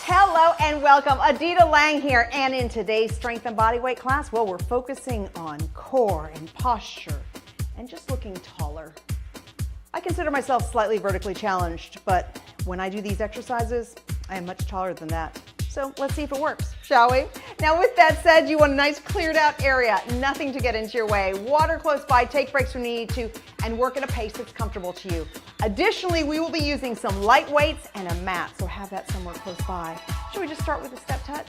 Hello and welcome. Adita Lang here, and in today's strength and bodyweight class, well, we're focusing on core and posture and just looking taller. I consider myself slightly vertically challenged, but when I do these exercises, I am much taller than that. So let's see if it works, shall we? Now with that said, you want a nice cleared out area, nothing to get into your way, water close by, take breaks when you need to, and work at a pace that's comfortable to you. Additionally, we will be using some light weights and a mat, so have that somewhere close by. Should we just start with a step touch?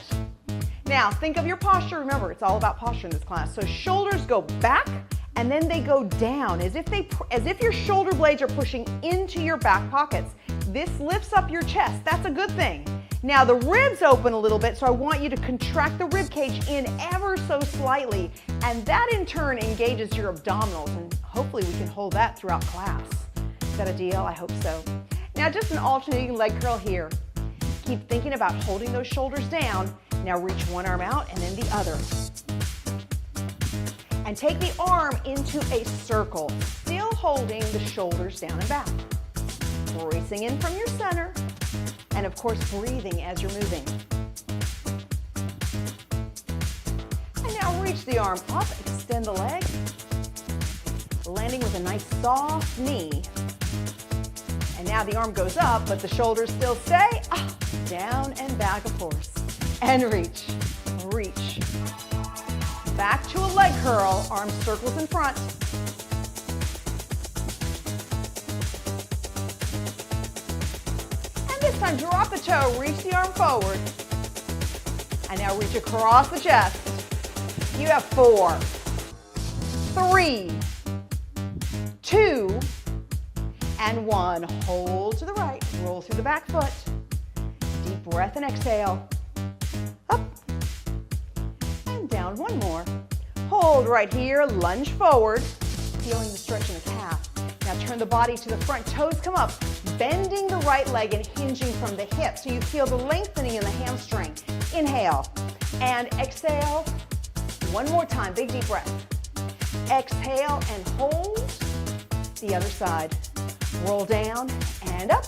Now think of your posture. Remember, it's all about posture in this class. So shoulders go back and then they go down as if your shoulder blades are pushing into your back pockets. This lifts up your chest. That's a good thing. Now the ribs open a little bit, so I want you to contract the rib cage in ever so slightly, and that in turn engages your abdominals, and hopefully we can hold that throughout class. Is that a deal? I hope so. Now just an alternating leg curl here. Keep thinking about holding those shoulders down. Now reach one arm out and then the other. And take the arm into a circle, still holding the shoulders down and back. Bracing in from your center, and of course breathing as you're moving. And now reach the arm up, extend the leg, landing with a nice soft knee. And now the arm goes up, but the shoulders still stay up, down and back, of course. And reach, reach. Back to a leg curl, arm circles in front. This time, drop the toe, reach the arm forward. And now reach across the chest. You have 4, 3, 2, and 1. Hold to the right, roll through the back foot. Deep breath and exhale. Up and down, one more. Hold right here, lunge forward, feeling the stretch in the calf. Now turn the body to the front, toes come up, bending the right leg and hinging from the hip so you feel the lengthening in the hamstring. Inhale and exhale. One more time, big deep breath. Exhale and hold. The other side. Roll down and up.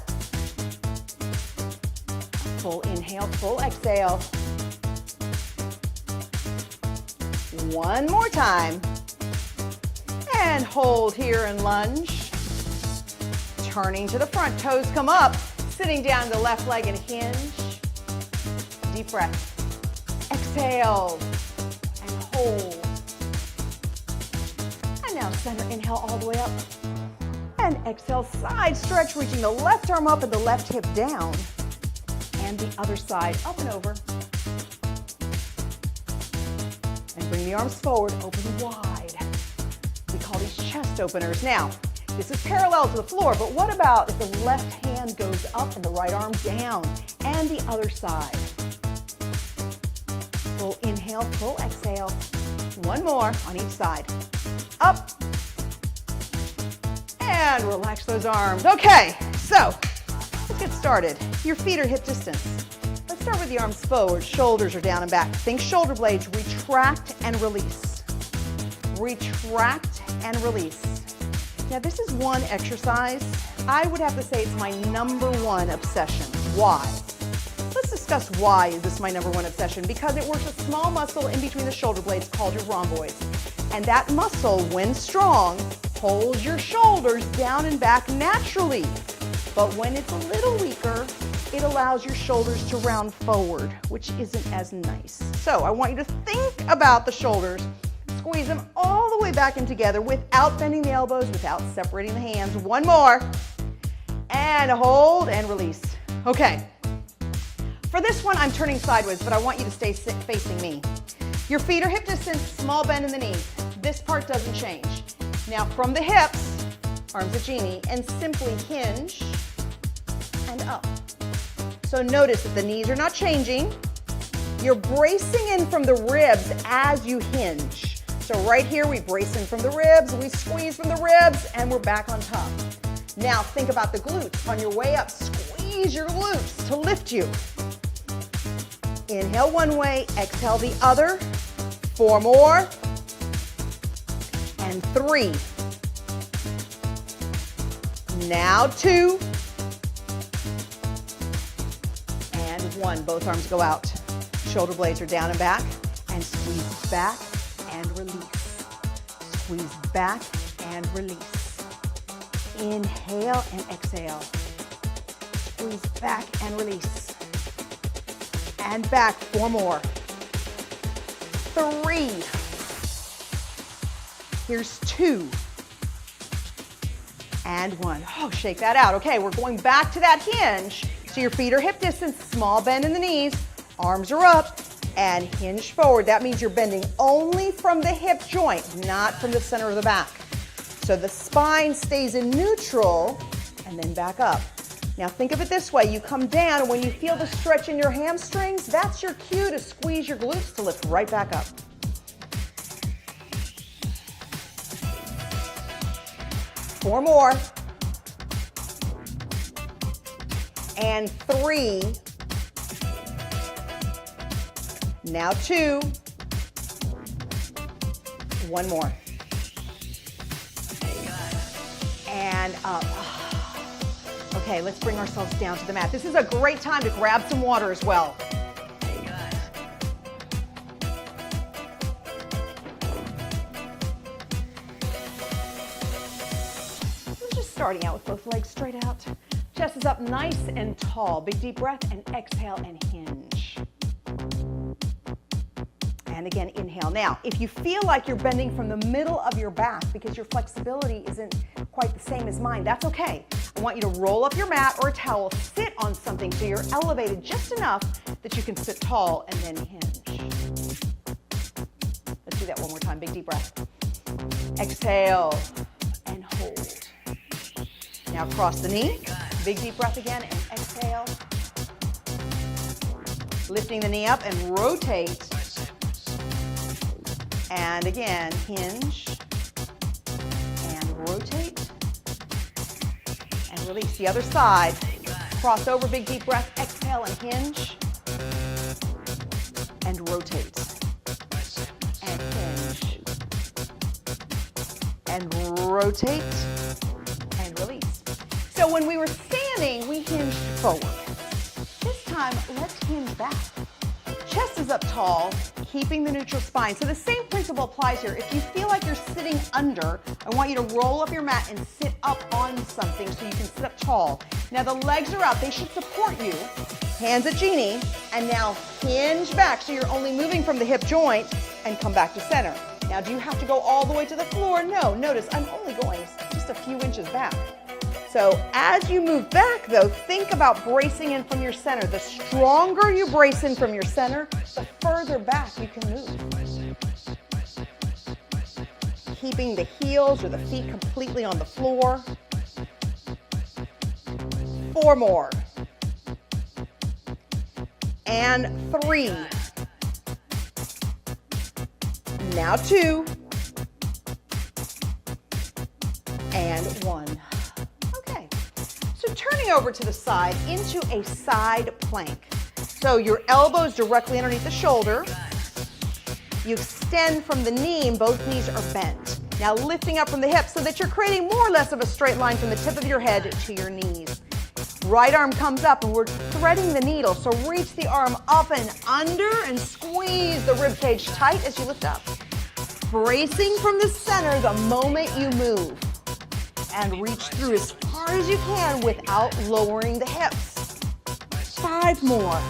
Full inhale, full exhale. One more time. And hold here and lunge. Turning to the front, toes come up, sitting down the left leg and hinge. Deep breath. Exhale and hold. And now center, inhale all the way up. And exhale, side stretch, reaching the left arm up and the left hip down. And the other side, up and over. And bring the arms forward, open wide. We call these chest openers. Now, this is parallel to the floor, but what about if the left hand goes up and the right arm down? And the other side. Full inhale, full exhale. One more on each side. Up. And relax those arms. Okay, so let's get started. Your feet are hip distance. Let's start with the arms forward, shoulders are down and back. Think shoulder blades, retract and release. Retract and release. Now this is one exercise, I would have to say it's my #1 obsession. Why? Let's discuss why is this my #1 obsession. Because it works a small muscle in between the shoulder blades called your rhomboids. And that muscle, when strong, holds your shoulders down and back naturally. But when it's a little weaker, it allows your shoulders to round forward, which isn't as nice. So I want you to think about the shoulders. Squeeze them all the way back in together without bending the elbows, without separating the hands. One more. And hold and release. Okay. For this one, I'm turning sideways, but I want you to stay facing me. Your feet are hip distance, small bend in the knees. This part doesn't change. Now from the hips, arms a genie, and simply hinge and up. So notice that the knees are not changing. You're bracing in from the ribs as you hinge. So right here, we brace in from the ribs, we squeeze from the ribs, and we're back on top. Now think about the glutes. On your way up, squeeze your glutes to lift you. Inhale one way, exhale the other. 4 more. And 3. Now 2. and one. Both arms go out. Shoulder blades are down and back. And squeeze back and release. Squeeze back and release. Inhale and exhale. Squeeze back and release. And back. 4 more. 3. Here's 2. And 1. Oh, shake that out. Okay, we're going back to that hinge. So your feet are hip distance, small bend in the knees, arms are up, and hinge forward. That means you're bending only from the hip joint, not from the center of the back. So the spine stays in neutral, and then back up. Now think of it this way. You come down, and when you feel the stretch in your hamstrings, that's your cue to squeeze your glutes to lift right back up. Four more. And 3. Now 2. 1 more. And up. Okay, let's bring ourselves down to the mat. This is a great time to grab some water as well. We're just starting out with both legs straight out. Chest is up nice and tall. Big deep breath and exhale and hinge. And again, inhale. Now, if you feel like you're bending from the middle of your back because your flexibility isn't quite the same as mine, that's okay. I want you to roll up your mat or a towel, sit on something so you're elevated just enough that you can sit tall and then hinge. Let's do that one more time. Big deep breath. Exhale and hold. Now cross the knee. Big deep breath again and exhale. Lifting the knee up and rotate. And again, hinge and rotate and release. The other side. Cross over, big deep breath, exhale and hinge and rotate and hinge and rotate and release. So when we were standing, we hinged forward. This time, let's hinge back. Chest is up tall, keeping the neutral spine. So the same principle applies here. If you feel like you're sitting under, I want you to roll up your mat and sit up on something so you can sit up tall. Now the legs are up, they should support you. Hands at genie, and now hinge back so you're only moving from the hip joint and come back to center. Now do you have to go all the way to the floor? No, notice I'm only going just a few inches back. So as you move back though, think about bracing in from your center. The stronger you brace in from your center, the further back you can move. Keeping the heels or the feet completely on the floor. 4 more. And 3. Now 2. And 1. Okay. So turning over to the side into a side plank. So your elbows directly underneath the shoulder. You extend from the knee and both knees are bent. Now lifting up from the hips so that you're creating more or less of a straight line from the tip of your head to your knees. Right arm comes up and we're threading the needle. So reach the arm up and under and squeeze the rib cage tight as you lift up. Bracing from the center the moment you move. And reach through as far as you can without lowering the hips. 5 more.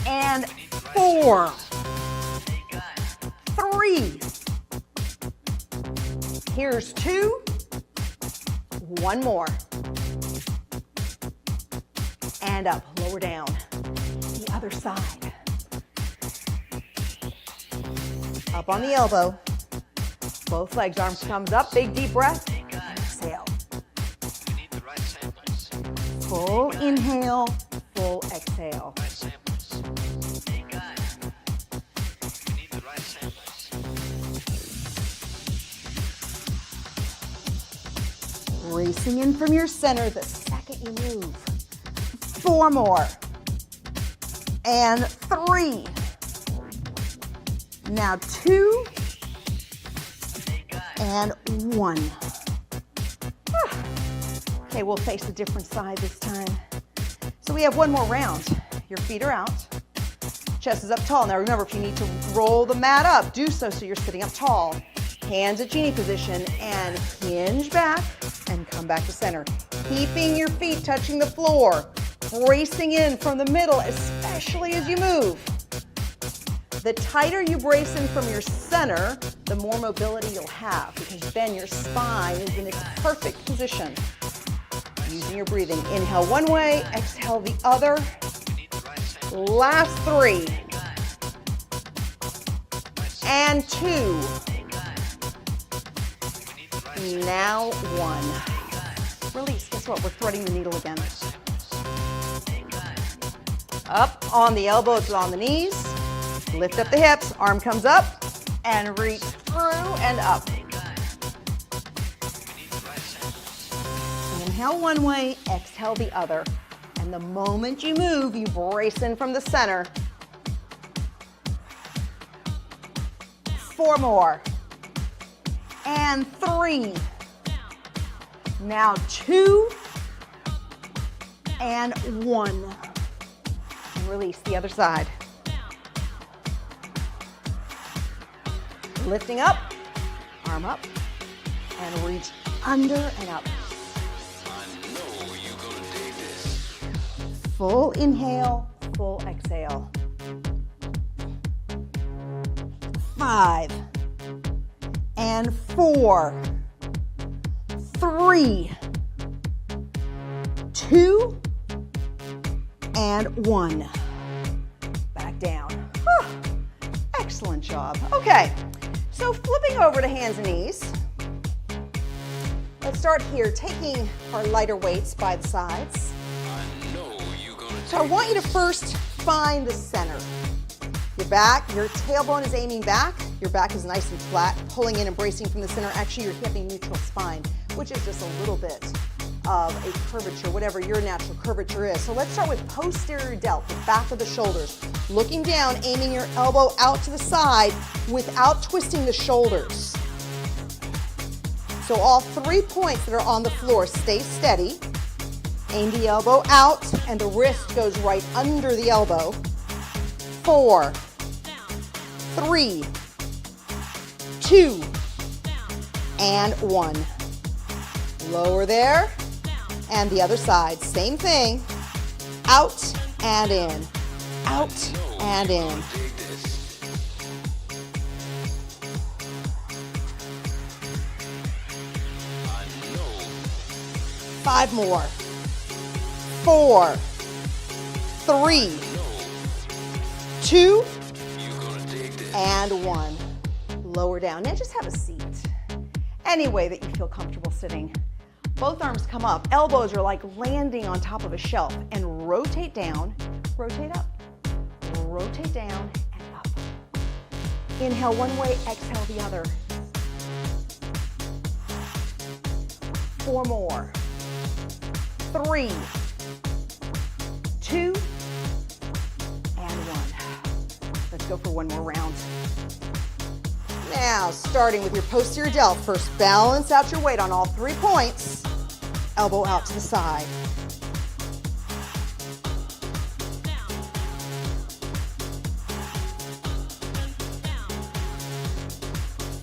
And 4. 3. Here's 2. 1 more. And up, lower down. The other side. Up on the elbow. Both legs, arms comes up, big deep breath. Exhale. Full inhale, full exhale. Racing in from your center the second you move. 4 more. And 3. Now 2. And 1. Okay, we'll face a different side this time. So we have one more round. Your feet are out. Chest is up tall. Now remember, if you need to roll the mat up, do so you're sitting up tall. Hands at genie position and hinge back and come back to center. Keeping your feet touching the floor. Bracing in from the middle, especially as you move. The tighter you brace in from your center, the more mobility you'll have, because then your spine is in its perfect position. Using your breathing. Inhale one way, exhale the other. Last 3. And 2. Now 1. Release. Guess what? We're threading the needle again. Up on the elbows, on the knees. Lift up the hips. Arm comes up and reach through and up. Inhale one way, exhale the other. And the moment you move, you brace in from the center. 4 more. And 3. Now 2. And 1. And release the other side. Lifting up, arm up, and reach under and up. Full inhale, full exhale. 5 and 4, 3, 2, and 1. Back down. Whew. Excellent job. Okay, so flipping over to hands and knees. Let's start here, taking our lighter weights by the sides. So I want you to first find the center. Your back, your tailbone is aiming back. Your back is nice and flat, pulling in and bracing from the center. Actually, you're hitting neutral spine, which is just a little bit of a curvature, whatever your natural curvature is. So let's start with posterior delt, the back of the shoulders. Looking down, aiming your elbow out to the side without twisting the shoulders. So all 3 points that are on the floor, stay steady. Aim the elbow out and the wrist goes right under the elbow. 4, 3, 2, and 1. Lower there, and the other side, same thing. Out and in, out and in. Five more. 4, 3, 2, and 1. Lower down. Now just have a seat. Any way that you feel comfortable sitting. Both arms come up. Elbows are like landing on top of a shelf. And rotate down, rotate up. Rotate down and up. Inhale one way, exhale the other. 4 more. 3, 2, and 1. Let's go for one more round. Now, starting with your posterior delt, first balance out your weight on all 3 points. Elbow out to the side.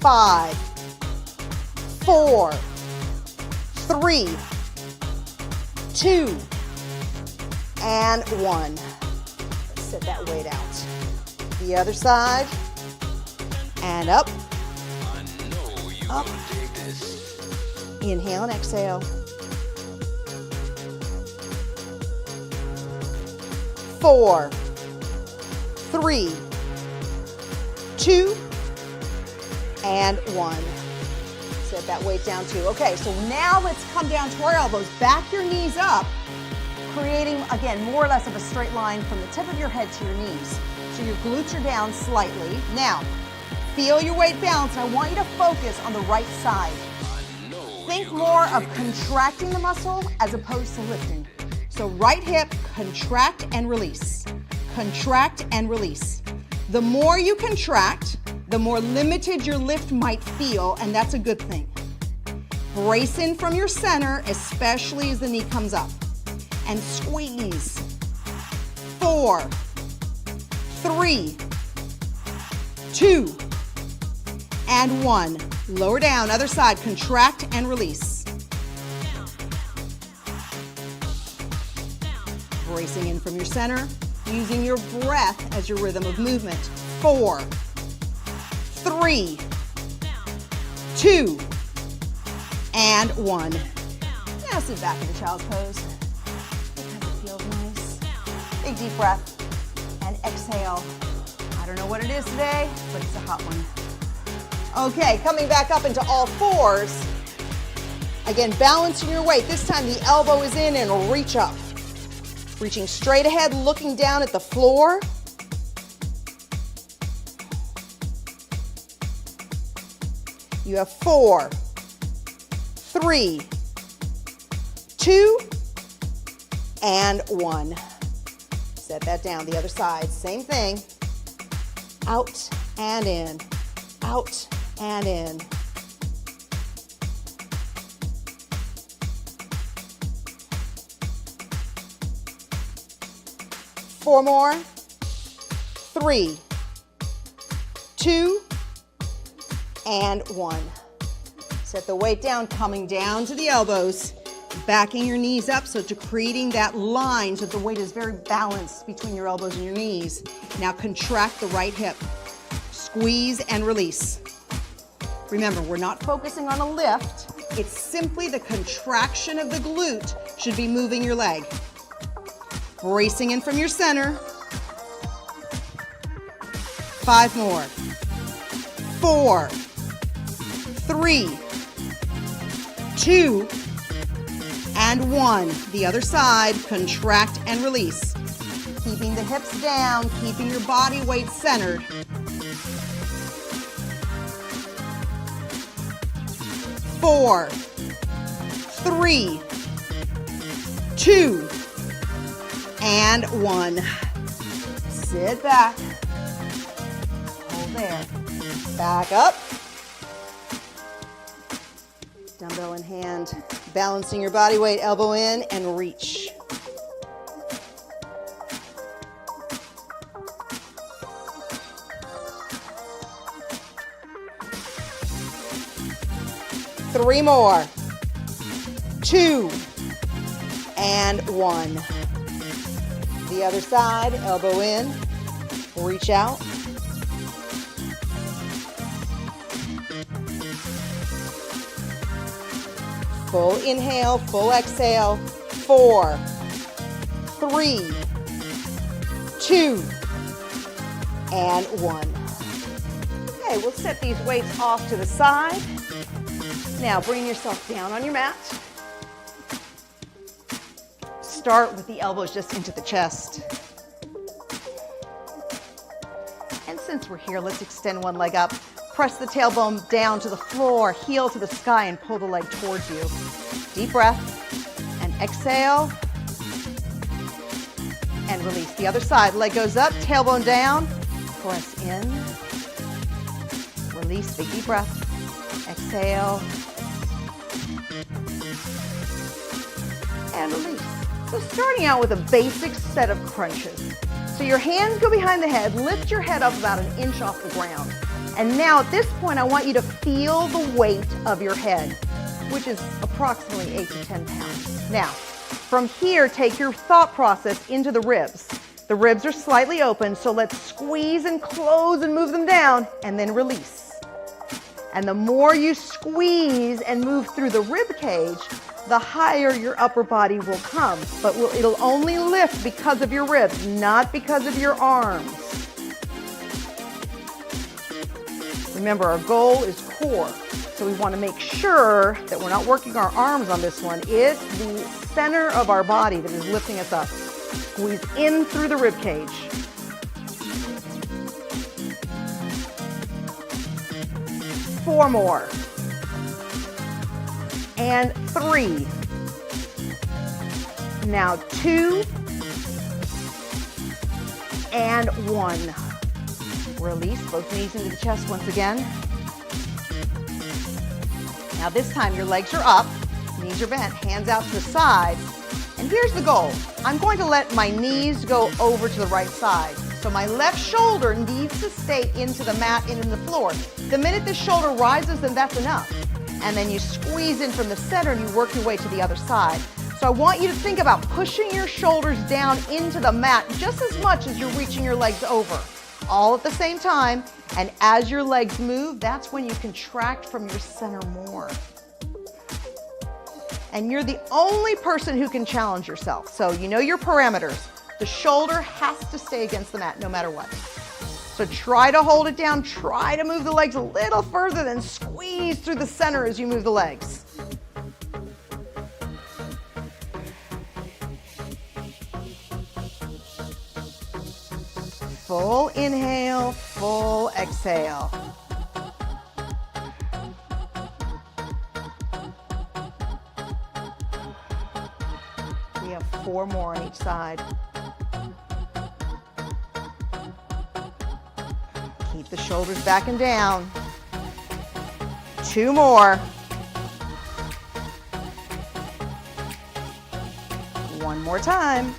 Five, 4, 3, 2, and 1. Let's set that weight out. The other side, and up, up. Inhale and exhale. 4, 3, 2, and 1. Set that weight down too. Okay, so now let's come down to our elbows. Back your knees up, creating, again, more or less of a straight line from the tip of your head to your knees. So your glutes are down slightly. Now, feel your weight balance, and I want you to focus on the right side. Think more of contracting the muscle as opposed to lifting. So right hip, contract and release. Contract and release. The more you contract, the more limited your lift might feel, and that's a good thing. Brace in from your center, especially as the knee comes up. And squeeze. 4, 3, 2, and 1. Lower down, other side, contract and release. Bracing in from your center, using your breath as your rhythm of movement. 4, 3, 2, and 1. Now sit back into child's pose because it feels nice. Big deep breath and exhale. I don't know what it is today, but it's a hot one. Okay, coming back up into all fours. Again, balancing your weight. This time the elbow is in and reach up. Reaching straight ahead, looking down at the floor. You have 4, 3, 2, and 1. Set that down. The other side, same thing. Out and in, out and in. Four more. 3, 2, and 1. Set the weight down, coming down to the elbows, backing your knees up, so to creating that line so the weight is very balanced between your elbows and your knees. Now contract the right hip. Squeeze and release. Remember, we're not focusing on a lift. It's simply the contraction of the glute should be moving your leg. Bracing in from your center. 5 more. 4, 3, 2, and 1. The other side, contract and release. Keeping the hips down, keeping your body weight centered. 4, 3, 2, and 1. Sit back. Hold there. Back up. Dumbbell in hand, balancing your body weight, elbow in, and reach. Three more. 2, and 1. The other side, elbow in, reach out. Full inhale, full exhale. 4, 3, 2, and 1. Okay, we'll set these weights off to the side. Now bring yourself down on your mat. Start with the elbows just into the chest. And since we're here, let's extend one leg up. Press the tailbone down to the floor, heel to the sky, and pull the leg towards you. Deep breath, and exhale, and release. The other side, leg goes up, tailbone down, press in, release, big deep breath, exhale, and release. So starting out with a basic set of crunches. So your hands go behind the head, lift your head up about 1 inch off the ground. And now at this point, I want you to feel the weight of your head, which is approximately 8 to 10 pounds. Now, from here, take your thought process into the ribs. The ribs are slightly open, so let's squeeze and close and move them down, and then release. And the more you squeeze and move through the rib cage, the higher your upper body will come. But it'll only lift because of your ribs, not because of your arms. Remember, our goal is core, so we want to make sure that we're not working our arms on this one. It's the center of our body that is lifting us up. Squeeze in through the rib cage. Four more. And 3. Now 2. And 1. Release both knees into the chest once again. Now this time your legs are up, knees are bent, hands out to the side, And here's the goal. I'm going to let my knees go over to the right side. So my left shoulder needs to stay into the mat and in the floor. The minute the shoulder rises, then that's enough. And then you squeeze in from the center and you work your way to the other side. So I want you to think about pushing your shoulders down into the mat just as much as you're reaching your legs over, all at the same time. And as your legs move, that's when you contract from your center more. And you're the only person who can challenge yourself. So you know your parameters. The shoulder has to stay against the mat no matter what. So try to hold it down, try to move the legs a little further, then squeeze through the center as you move the legs. Full inhale, full exhale. We have 4 more on each side. Keep the shoulders back and down. 2 more. 1 more time.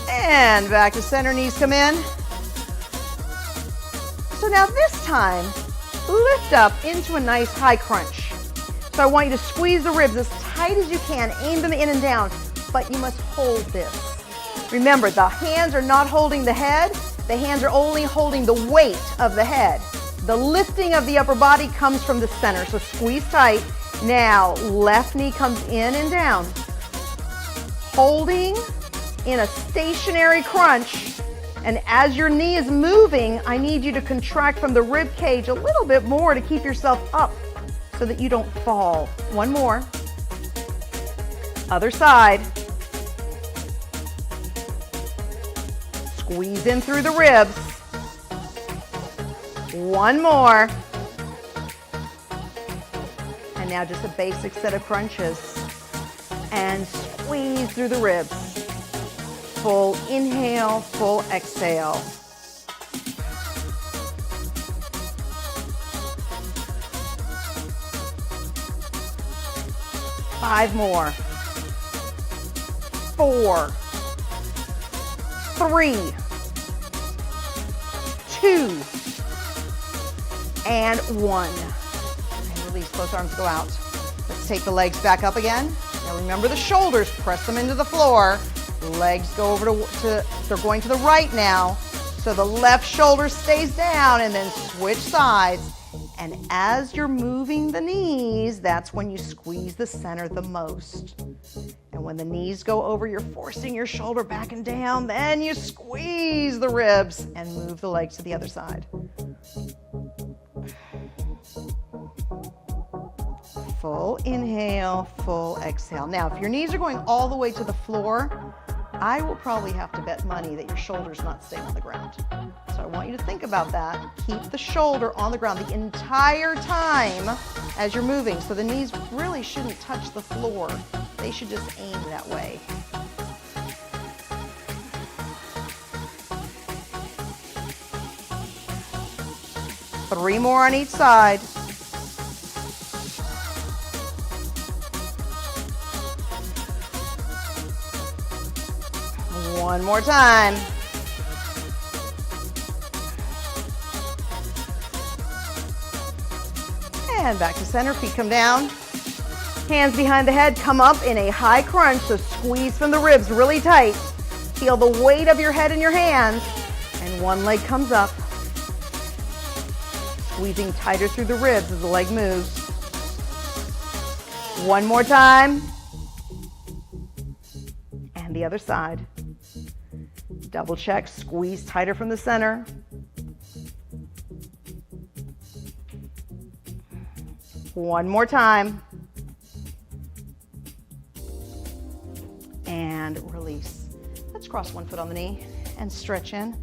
And back to center, knees come in. So now this time, lift up into a nice high crunch. So I want you to squeeze the ribs as tight as you can, aim them in and down, but you must hold this. Remember, the hands are not holding the head, the hands are only holding the weight of the head. The lifting of the upper body comes from the center, so squeeze tight. Now, left knee comes in and down. Holding in a stationary crunch, and as your knee is moving, I need you to contract from the rib cage a little bit more to keep yourself up so that you don't fall. 1 more. Other side. Squeeze in through the ribs. 1 more. And now just a basic set of crunches. And squeeze through the ribs. Full inhale, full exhale. Five more. 4, 3, 2, and 1. And release, both arms go out. Let's take the legs back up again. Now remember the shoulders, press them into the floor. Legs go over to they're going to the right now. So the left shoulder stays down and then switch sides. And as you're moving the knees, that's when you squeeze the center the most. And when the knees go over, you're forcing your shoulder back and down. Then you squeeze the ribs and move the legs to the other side. Full inhale, full exhale. Now, if your knees are going all the way to the floor, I will probably have to bet money that your shoulder's not staying on the ground. So I want you to think about that. Keep the shoulder on the ground the entire time as you're moving. So the knees really shouldn't touch the floor. They should just aim that way. Three more on each side. One more time. And back to center, feet come down. Hands behind the head, come up in a high crunch, so squeeze from the ribs really tight. Feel the weight of your head in your hands, and one leg comes up. Squeezing tighter through the ribs as the leg moves. One more time. And the other side. Double check, squeeze tighter from the center. One more time. And release. Let's cross one foot on the knee and stretch in.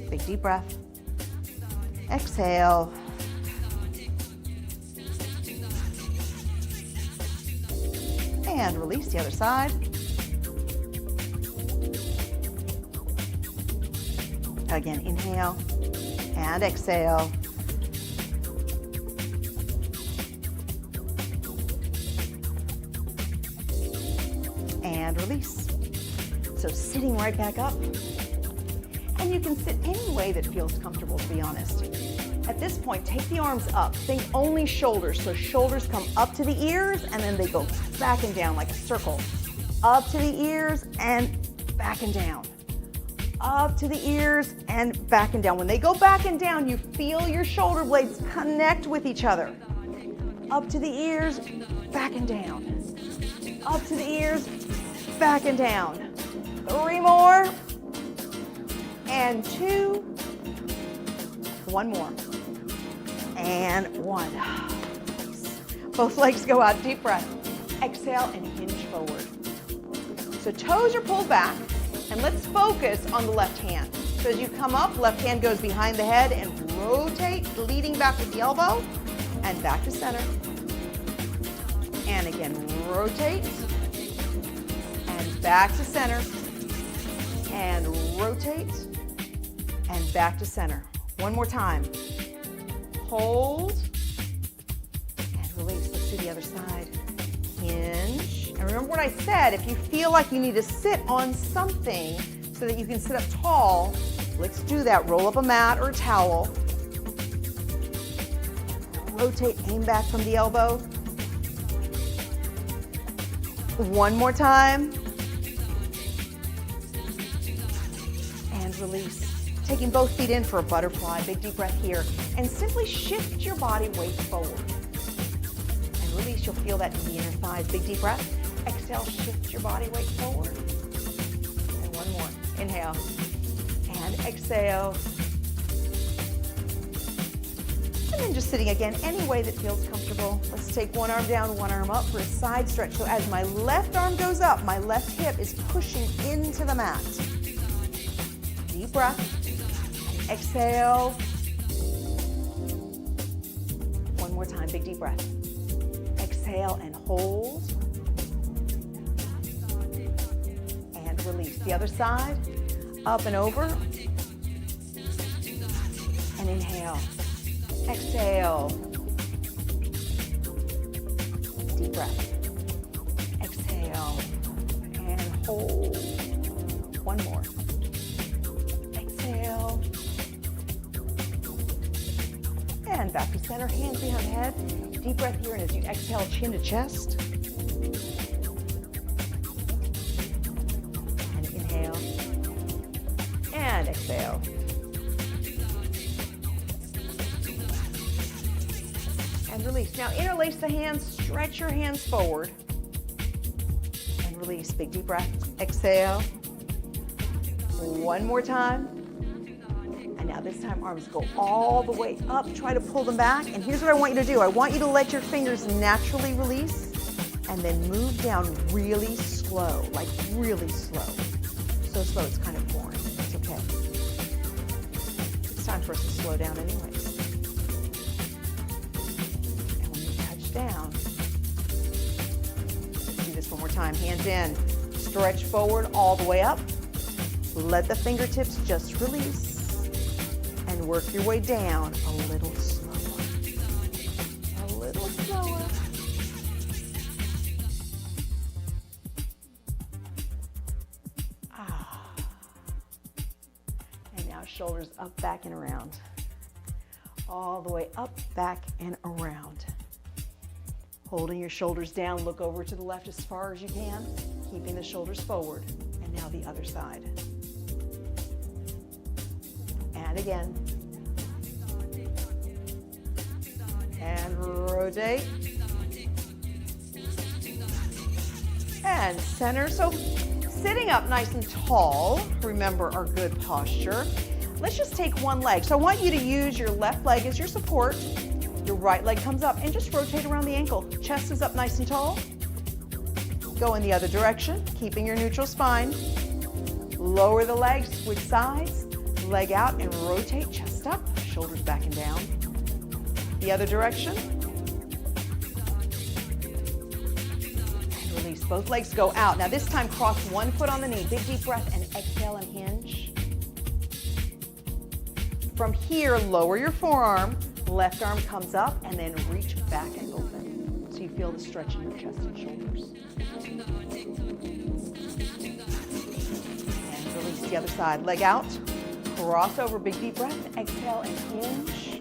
Big deep breath. Exhale. And release the other side. Again, inhale. and exhale. And release. So sitting right back up. And you can sit any way that feels comfortable, to be honest. At this point, take the arms up. Think only shoulders. So shoulders come up to the ears and then they go back and down like a circle. Up to the ears and back and down. Up to the ears and back and down. When they go back and down, you feel your shoulder blades connect with each other. Up to the ears, back and down. Up to the ears, back and down. 3 more. And 2. 1 more. And 1. Both legs go out, deep breath. Exhale and hinge forward. So toes are pulled back, and let's focus on the left hand. So as you come up, left hand goes behind the head and rotate, leading back with the elbow, and back to center. And again, rotate, and back to center, and rotate, and back to center. 1 more time. Hold, and release. Let's do the other side. Hinge. And remember what I said, if you feel like you need to sit on something so that you can sit up tall, let's do that. Roll up a mat or a towel. Rotate, aim back from the elbow. 1 more time. And release. Taking both feet in for a butterfly, big deep breath here. And simply shift your body weight forward. And release, you'll feel that in the inner thighs. Big deep breath. Exhale, shift your body weight forward. And 1 more. Inhale. And exhale. And then just sitting again, any way that feels comfortable. Let's take 1 arm down, 1 arm up for a side stretch. So as my left arm goes up, my left hip is pushing into the mat. Deep breath. Exhale. 1 more time, big deep breath. Exhale and hold. And release. The other side, up and over. And inhale. Exhale. Deep breath. Exhale. And hold. 1 more. Exhale. And back to center, hands behind the head. Deep breath here, and as you exhale, chin to chest. And inhale. And exhale. And release. Now interlace the hands, stretch your hands forward. And release, big deep breath. Exhale. 1 more time. And now this time arms go all the way up. Try to pull them back. And here's what I want you to do. I want you to let your fingers naturally release and then move down really slow, like really slow. So slow it's kind of boring. It's okay. It's time for us to slow down anyways. And when you touch down, let's do this 1 more time. Hands in. Stretch forward all the way up. Let the fingertips just release. And work your way down a little slower. A little slower. And now shoulders up, back, and around. All the way up, back, and around. Holding your shoulders down, look over to the left as far as you can, keeping the shoulders forward. And now the other side. And again. And rotate. And center. So sitting up nice and tall, remember our good posture. Let's just take 1 leg. So I want you to use your left leg as your support. Your right leg comes up and just rotate around the ankle. Chest is up nice and tall. Go in the other direction, keeping your neutral spine. Lower the legs, switch sides. Leg out and rotate, chest up, shoulders back and down. The other direction. And release, both legs go out. Now this time cross 1 foot on the knee, big deep breath and exhale and hinge. From here, lower your forearm, left arm comes up, and then reach back and open. So you feel the stretch in your chest and shoulders. And release the other side. Leg out, cross over, big deep breath, exhale and hinge.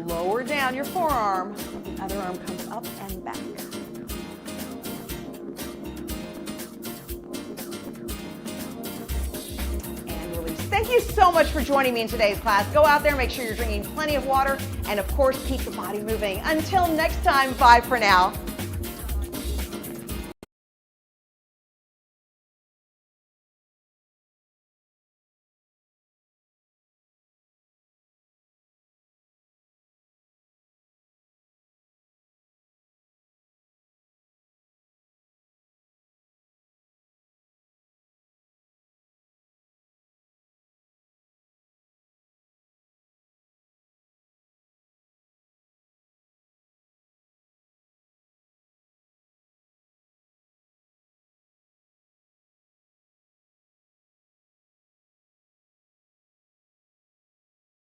Lower down your forearm, the other arm comes up and back. Thank you so much for joining me in today's class. Go out there, make sure you're drinking plenty of water, and of course, keep the body moving. Until next time, bye for now.